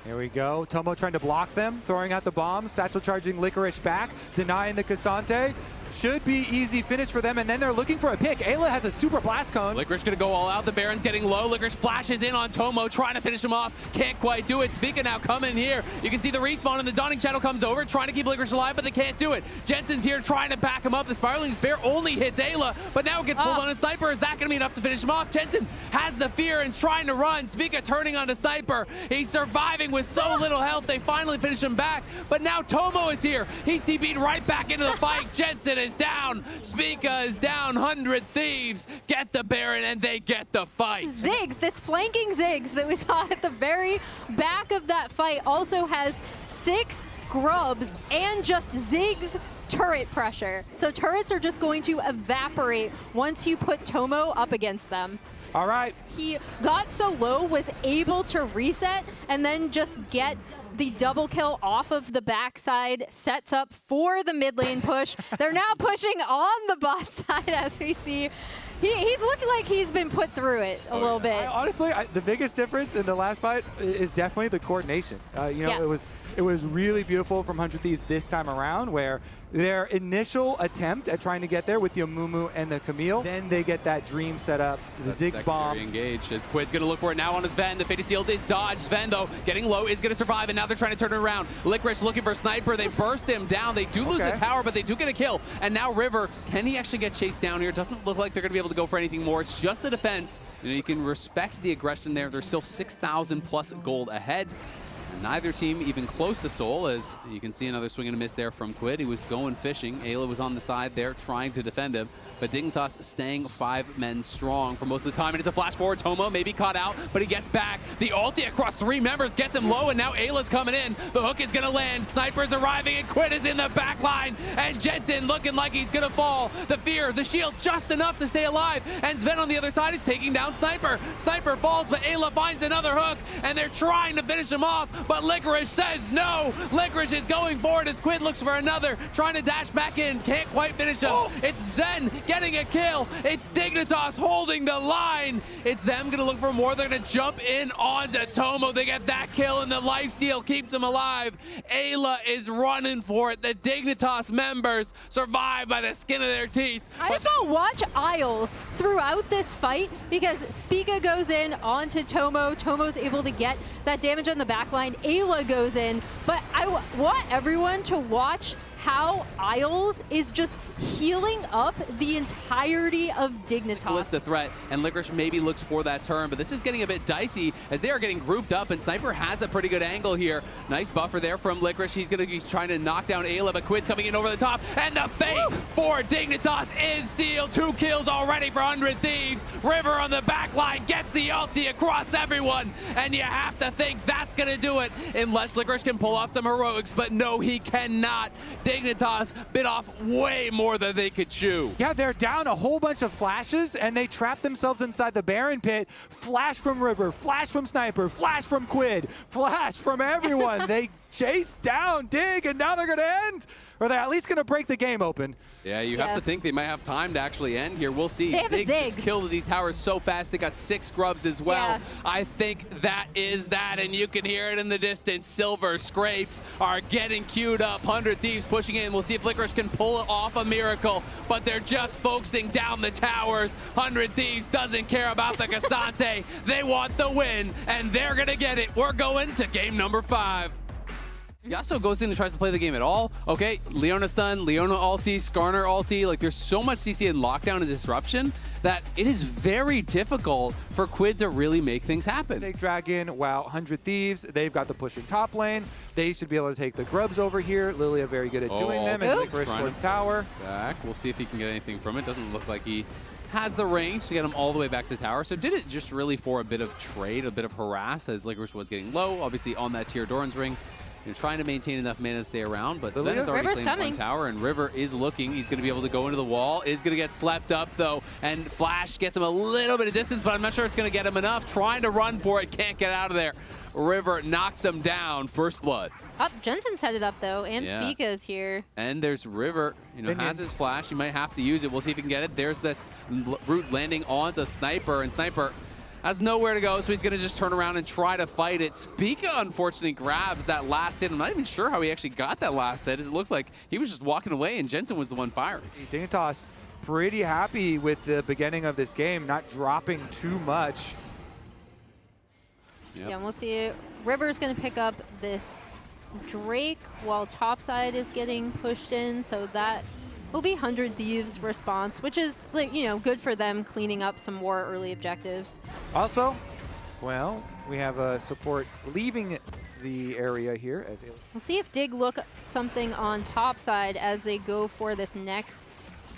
Here we go. Tomo trying to block them, throwing out the bombs, satchel charging Licorice back, denying the Cassante. Should be easy finish for them, and then they're looking for a pick. Ayla has a super blast cone. Licorice gonna go all out. The Baron's getting low. Licorice flashes in on Tomo, trying to finish him off. Can't quite do it. Spica now coming here. You can see the respawn, and the Dawning Shadow comes over, trying to keep Licorice alive, but they can't do it. Jensen's here trying to back him up. The Spiraling Spear only hits Ayla, but now it gets pulled on a Sniper. Is that gonna be enough to finish him off? Jensen has the fear and trying to run. Spica turning on the Sniper. He's surviving with so little health. They finally finish him back, but now Tomo is here. He's TP'd right back into the fight. Jensen is down. Spica is down. 100 Thieves get the Baron, and they get the fight. Ziggs, this flanking Ziggs that we saw at the very back of that fight also has 6 grubs and just Ziggs turret pressure. So turrets are just going to evaporate once you put Tomo up against them. All right. He got so low, was able to reset, and then just get the double kill off of the backside, sets up for the mid lane push. They're now pushing on the bot side, as we see. He's looking like he's been put through it a little bit. Honestly, the biggest difference in the last fight is definitely the coordination. It was really beautiful from 100 Thieves this time around, where their initial attempt at trying to get there with the Amumu and the Camille, then they get that dream set up, the Ziggs bomb. Engaged. As Quid's going to look for it now on his Sven. The Fate Sealed is dodged. Sven, though, getting low, is going to survive, and now they're trying to turn it around. Licorice looking for Sniper. They burst him down. They do lose the tower, but they do get a kill. And now River, can he actually get chased down here? Doesn't look like they're going to be able to go for anything more. It's just the defense. You can respect the aggression there. There's still 6,000 plus gold ahead. Neither team even close to Soul, as you can see another swing and a miss there from Quid. He was going fishing. Ayla was on the side there trying to defend him, but Dignitas staying 5 men strong for most of the time, and it's a flash forward. Tomo maybe caught out, but he gets back. The ulti across 3 members gets him low, and now Ayla's coming in. The hook is gonna land. Sniper's arriving, and Quid is in the back line, and Jensen looking like he's gonna fall. The fear, the shield just enough to stay alive, and Sven on the other side is taking down Sniper. Sniper falls, but Ayla finds another hook, and they're trying to finish him off, but Licorice says no. Licorice is going forward as Quid looks for another, trying to dash back in, can't quite finish him. It's Zen getting a kill. It's Dignitas holding the line. It's them gonna look for more. They're gonna jump in onto Tomo. They get that kill, and the lifesteal keeps him alive. Ayla is running for it. The Dignitas members survive by the skin of their teeth. I just want to watch Isles throughout this fight, because Spica goes in onto Tomo. Tomo's able to get that damage on the backline. Ayla goes in, but I want everyone to watch how Isles is just healing up the entirety of Dignitas. What's the threat? And Licorice maybe looks for that turn, but this is getting a bit dicey as they are getting grouped up, and Sniper has a pretty good angle here. Nice buffer there from Licorice. He's going to be trying to knock down Ayla, but Quid's coming in over the top, and the fate for Dignitas is sealed. 2 kills already for 100 Thieves. River on the back line gets the ulti across everyone, and you have to think that's going to do it unless Licorice can pull off some heroics, but no, he cannot. Dignitas bit off way more than they could chew. Yeah, they're down a whole bunch of flashes, and they trap themselves inside the Baron pit. Flash from River, flash from Sniper, flash from Quid, flash from everyone. They chase down Dig, and now they're going to end. Or they're at least going to break the game open. Yeah, you have to think they might have time to actually end here. We'll see. They have Ziggs killed these towers so fast. They got 6 grubs as well. Yeah. I think that is that, and you can hear it in the distance. Silver scrapes are getting queued up. 100 Thieves pushing in. We'll see if Licorice can pull off a miracle, but they're just focusing down the towers. 100 Thieves doesn't care about the Cassante. They want the win, and they're going to get it. We're going to game number 5. Yasuo goes in and tries to play the game at all. Okay, Leona stun, Leona ulti, Skarner ulti. Like, there's so much CC and lockdown and disruption that it is very difficult for Quid to really make things happen. Take Dragon, wow, 100 Thieves. They've got the pushing top lane. They should be able to take the grubs over here. Lilia very good at doing them, and Licorice towards tower. Back. We'll see if he can get anything from it. Doesn't look like he has the range to get him all the way back to tower. So did it just really for a bit of trade, a bit of harass, as Licorice was getting low, obviously on that tier Doran's ring. Trying to maintain enough mana to stay around, but Sven has already claimed one tower, and River is looking. He's going to be able to go into the wall, is going to get slept up, though, and Flash gets him a little bit of distance, but I'm not sure it's going to get him enough. Trying to run for it, can't get out of there. River knocks him down, first blood. Jensen's headed up, though, and Spica's here. And there's River, has his flash. He might have to use it. We'll see if he can get it. There's that root landing onto Sniper, and Sniper has nowhere to go, so he's going to just turn around and try to fight it. Spica, unfortunately, grabs that last hit. I'm not even sure how he actually got that last hit. It looks like he was just walking away, and Jensen was the one firing. Dignitas pretty happy with the beginning of this game, not dropping too much. Yeah, and we'll see. River's going to pick up this Drake while topside is getting pushed in, so that will be 100 Thieves response, which is, like, good for them cleaning up some more early objectives. Also, well, we have a support leaving the area here. We'll see if Dig look something on topside as they go for this next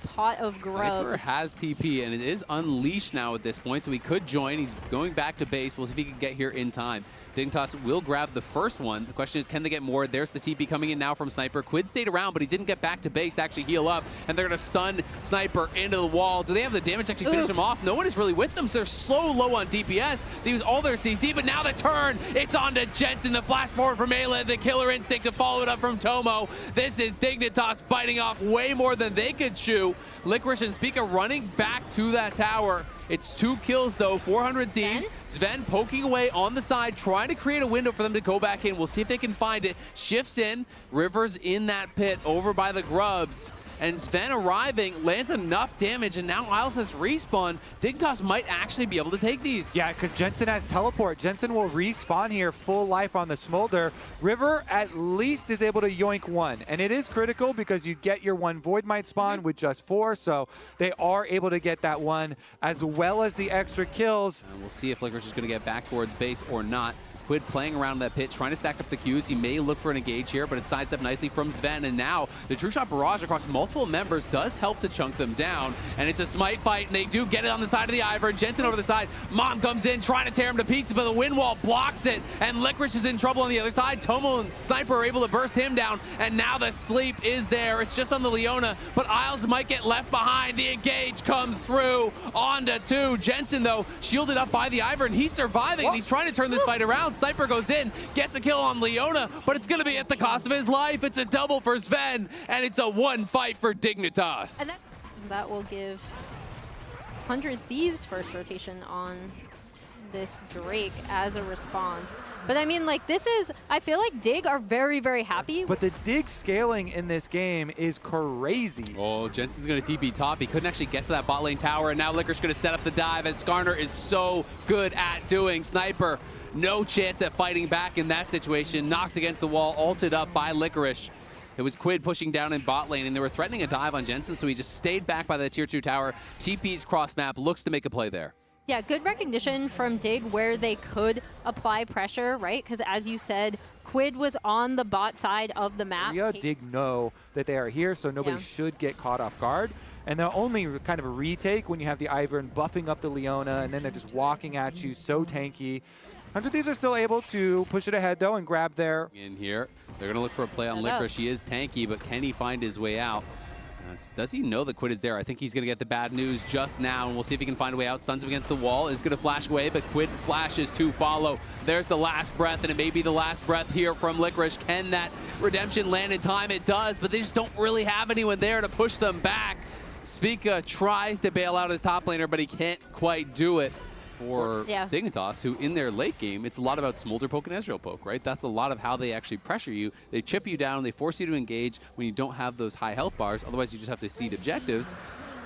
pot of grubs. Sniper has TP, and it is unleashed now at this point, so he could join. He's going back to base. We'll see if he can get here in time. Dignitas will grab the first one. The question is, can they get more? There's the TP coming in now from Sniper. Quid stayed around, but he didn't get back to base to actually heal up, and they're going to stun Sniper into the wall. Do they have the damage to actually finish him off? No one is really with them, so they're so low on DPS. They use all their CC, but now the turn, it's on to Jensen. The flash forward from Ayla, the killer instinct to follow it up from Tomo. This is Dignitas biting off way more than they could chew. Licorice and Spica running back to that tower. It's 2 kills, though, 400 Thieves. Sven poking away on the side, trying to create a window for them to go back in. We'll see if they can find it. Shifts in. River's in that pit over by the grubs. And Sven arriving, lands enough damage, and now Isles has respawn. Dignitas might actually be able to take these. Yeah, because Jensen has teleport. Jensen will respawn here, full life on the Smolder. River at least is able to yoink one, and it is critical because you get your one Void Might spawn with just 4, so they are able to get that one as well as the extra kills. And we'll see if Licorice is going to get back towards base or not. Quid playing around that pit, trying to stack up the Qs. He may look for an engage here, but it's sidestepped nicely from Sven. And now the True Shot barrage across multiple members does help to chunk them down. And it's a smite fight, and they do get it on the side of the Ivern. Jensen over the side. Mom comes in, trying to tear him to pieces, but the wind wall blocks it. And Licorice is in trouble on the other side. Tomo and Sniper are able to burst him down. And now the sleep is there. It's just on the Leona, but Isles might get left behind. The engage comes through onto 2. Jensen, though, shielded up by the Ivern. He's surviving, and he's trying to turn this fight around. Sniper goes in, gets a kill on Leona, but it's going to be at the cost of his life. It's a double for Sven, and it's a 1 fight for Dignitas. And that will give 100 Thieves first rotation on this Drake as a response. But I mean, like, I feel like Dig are very, very happy. But the Dig scaling in this game is crazy. Oh, Jensen's going to TP top. He couldn't actually get to that bot lane tower, and now Licorice going to set up the dive, as Skarner is so good at doing. Sniper, no chance at fighting back in that situation. Knocked against the wall, ulted up by Licorice. It was Quid pushing down in bot lane, and they were threatening a dive on Jensen, so he just stayed back by the tier 2 tower. TP's cross map, looks to make a play there. Yeah, good recognition from Dig where they could apply pressure, right? Because as you said, Quid was on the bot side of the map. Yeah, Dig know that they are here, so nobody should get caught off guard. And they'll only kind of a retake when you have the Ivern buffing up the Leona, and then they're just walking at you, so tanky. 100 Thieves are still able to push it ahead, though, and grab their... In here, they're going to look for a play on Licorice. She is tanky, but can he find his way out? Does he know that Quid is there? I think he's going to get the bad news just now, and we'll see if he can find a way out. Stuns him against the wall, is going to flash away, but Quid flashes to follow. There's the last breath, and it may be the last breath here from Licorice. Can that redemption land in time? It does, but they just don't really have anyone there to push them back. Spica tries to bail out his top laner, but he can't quite do it. For Dignitas, who in their late game, it's a lot about Smolder poke and Ezreal poke, right? That's a lot of how they actually pressure you. They chip you down, they force you to engage when you don't have those high health bars, otherwise you just have to seed objectives.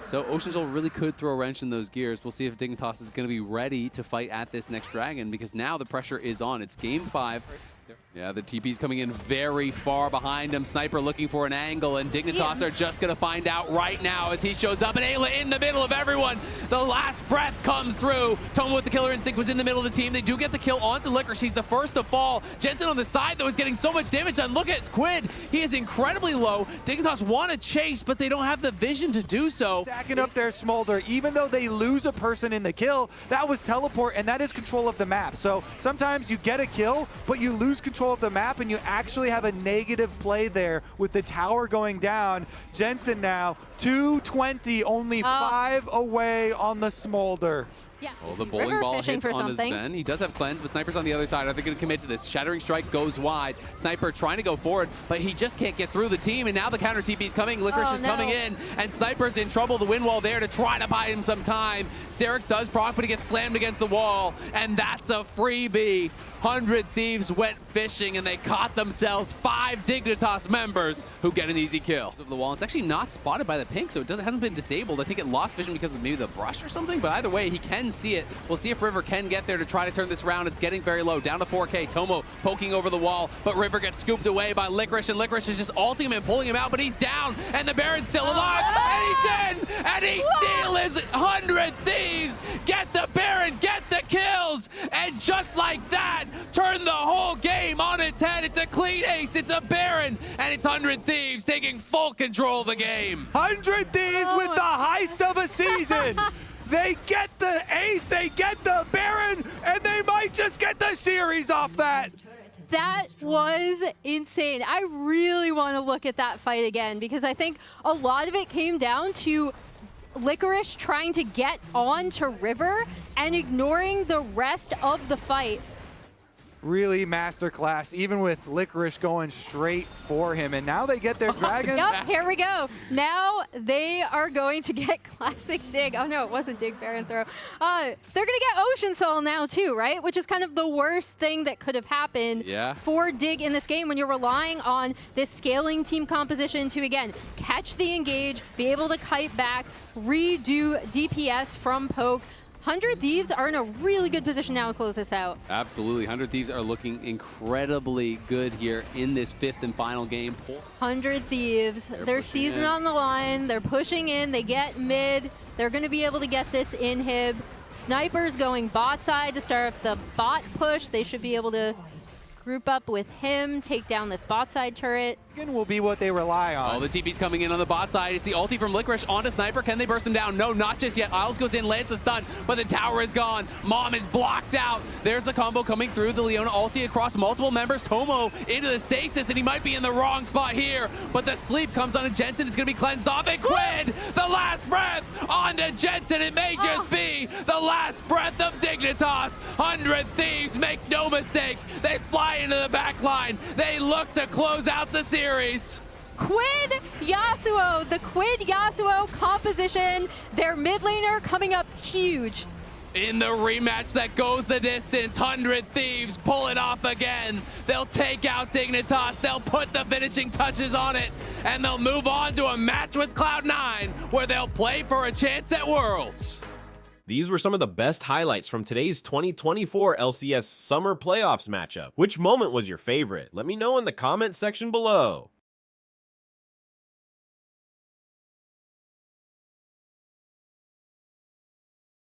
So Ocean's Ult really could throw a wrench in those gears. We'll see if Dignitas is going to be ready to fight at this next dragon, because now the pressure is on. It's game 5. Yeah, the TP's coming in very far behind him. Sniper looking for an angle, and Dignitas are just going to find out right now as he shows up. And Ayla in the middle of everyone. The last breath comes through. Tomo with the killer instinct was in the middle of the team. They do get the kill onto Licorice. He's the first to fall. Jensen on the side, though, is getting so much damage done. Look at Squid. He is incredibly low. Dignitas want to chase, but they don't have the vision to do so. Stacking up their Smolder, even though they lose a person in the kill, that was teleport, and that is control of the map. So sometimes you get a kill, but you lose control of the map, and you actually have a negative play there with the tower going down. Jensen now 220, only 5 away on the Smolder. Yeah, Oh, the bowling ball hits on Sven. He does have cleanse, but Sniper's on the other side. Are they going to commit to this? Shattering Strike goes wide. Sniper trying to go forward, but he just can't get through the team, and now the counter TP is coming. Licorice is coming in, and Sniper's in trouble. The wind wall there to try to buy him some time. Sterix does proc, but he gets slammed against the wall, and that's a freebie. 100 Thieves went fishing, and they caught themselves 5 Dignitas members who get an easy kill. The wall, it's actually not spotted by the pink, so it hasn't been disabled. I think it lost vision because of maybe the brush or something, but either way, he can see it. We'll see if River can get there to try to turn this around. It's getting very low, down to 4K. Tomo poking over the wall, but River gets scooped away by Licorice, and Licorice is just ulting him and pulling him out, but he's down, and the Baron's still alive, and he's in, and he still is 100 Thieves. Get the Baron, get the kills, and just like that, turn the whole game on its head. It's a clean ace, it's a Baron, and it's 100 Thieves taking full control of the game. 100 Thieves with the heist of a season. They get the ace, they get the Baron, and they might just get the series off that. That was insane. I really want to look at that fight again because I think a lot of it came down to Licorice trying to get on to River and ignoring the rest of the fight. Really masterclass, even with Licorice going straight for him. And now they get their dragon. Yep, here we go. Now they are going to get classic Dig. Oh no, it wasn't Dig, Baron throw. They're going to get Ocean Soul now too, right? Which is kind of the worst thing that could have happened for Dig in this game when you're relying on this scaling team composition to, again, catch the engage, be able to kite back, redo DPS from poke. 100 Thieves are in a really good position now to close this out. Absolutely. 100 Thieves are looking incredibly good here in this 5th and final game. 100 Thieves, their season on the line. They're pushing in. They get mid. They're going to be able to get this inhib. Sniper's going bot side to start the bot push. They should be able to group up with him, take down this bot side turret. Will be what they rely on. Oh, the TP's coming in on the bot side. It's the ulti from Licorice onto Sniper. Can they burst him down? No, not just yet. Isles goes in, lands the stun, but the tower is gone. Mom is blocked out. There's the combo coming through. The Leona ulti across multiple members. Tomo into the stasis, and he might be in the wrong spot here, but the sleep comes onto Jensen. It's going to be cleansed off. And Quid, the last breath onto Jensen. It may just be the last breath of Dignitas. 100 Thieves, make no mistake. They fly into the back line. They look to close out the series. Quid Yasuo, the Quid Yasuo composition, their mid laner coming up huge. In the rematch that goes the distance, 100 Thieves pull it off again. They'll take out Dignitas, they'll put the finishing touches on it, and they'll move on to a match with Cloud9 where they'll play for a chance at Worlds. These were some of the best highlights from today's 2024 LCS Summer Playoffs matchup. Which moment was your favorite? Let me know in the comment section below.